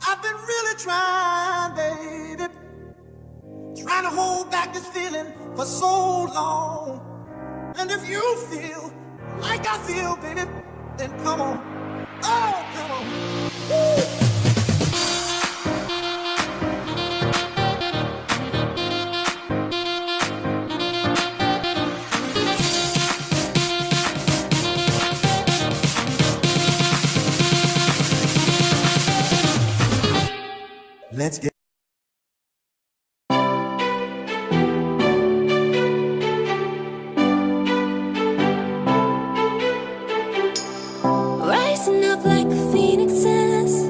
I've been really trying, baby, trying to hold back this feeling for so long. And if you feel like I feel, baby, then come on. Oh, come on. Woo. Let's get rising up like a phoenix's.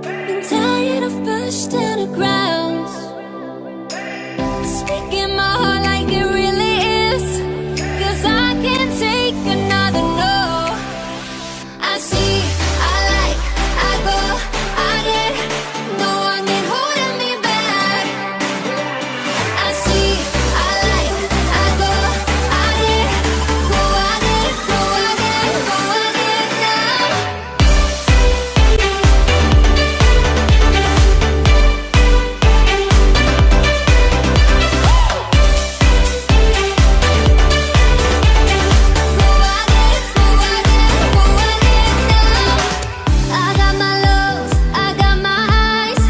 Been tired of pushed down the ground. Speaking my heart like it really is. 'Cause I can't take another no. I see, I like, I go, I get. No one can hold me back. I see, I like, I go, I get. Go, I get, go, I get, go, I get now. I got my lows, I got my highs,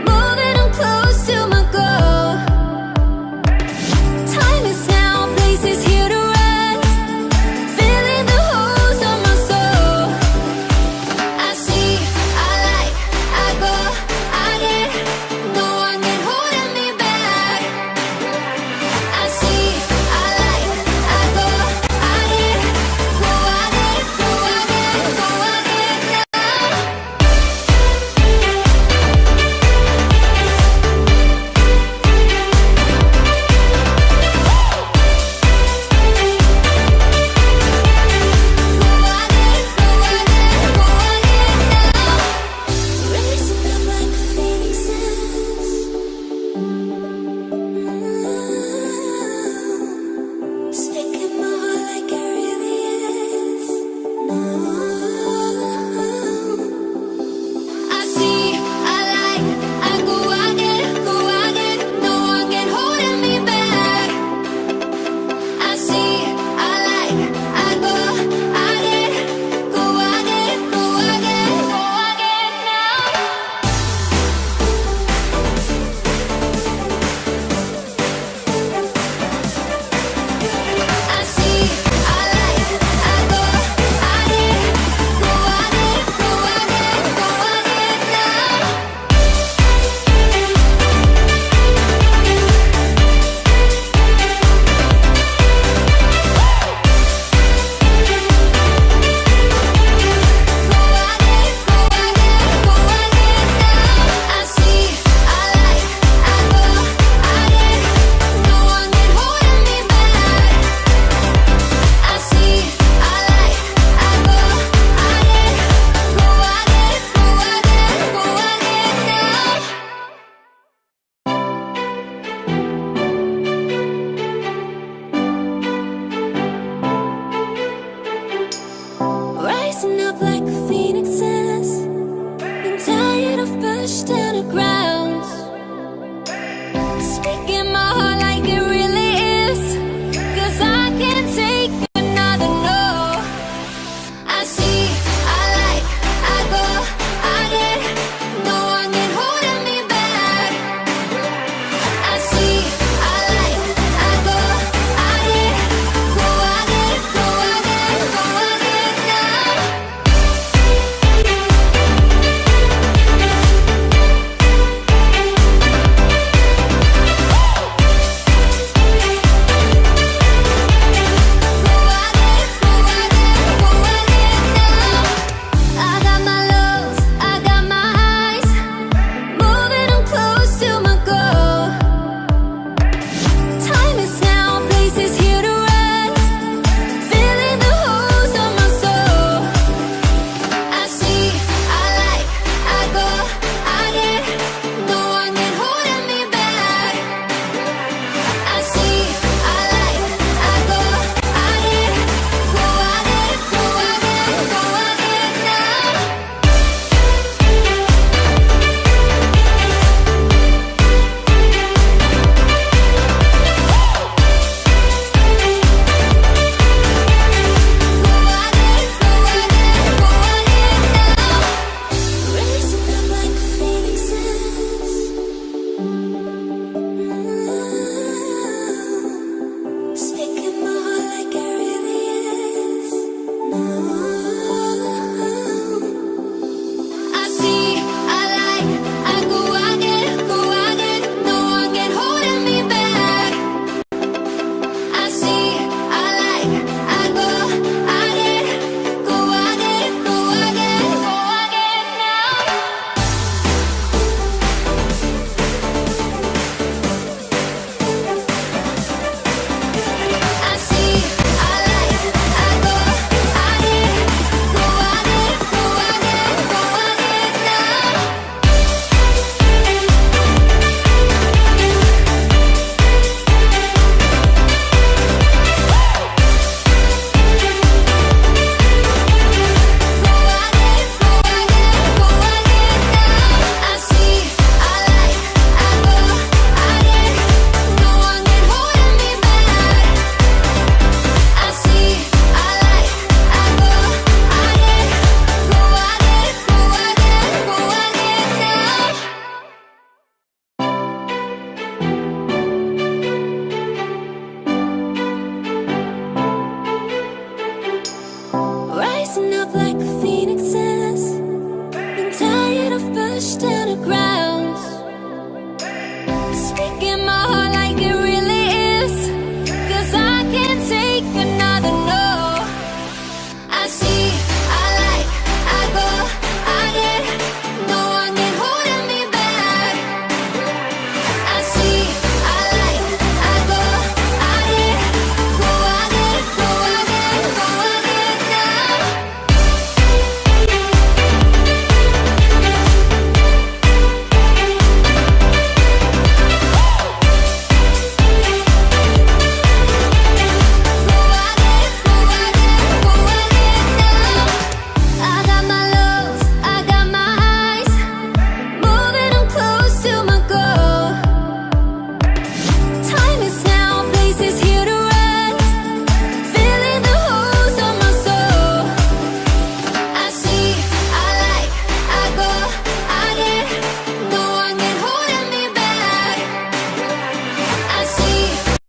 moving on close to my goal. Time is now, place is here to rise, filling the holes on my soul. I see, I like, I go, I get. No one can hold me back. I see, I like, I go, I get. Go, I get, go, I get, go, I get now. Raising up like a phoenix's. Speaking my heart like it really is. I see, I like, I go, I get, go, I get. No one can hold me back. I see, I like, I go, I get. Go, I get, go, I get, go, I get now. I see, I like, I go, I get. Go, I get, go, I get, go, I get now. I see, I like, I go, I get. No one can hold me back. I see, I like, I go, I get. Go, I get, go, I get, go, I get now. Rising up like a phoenix's. Been tired of pushed down the ground.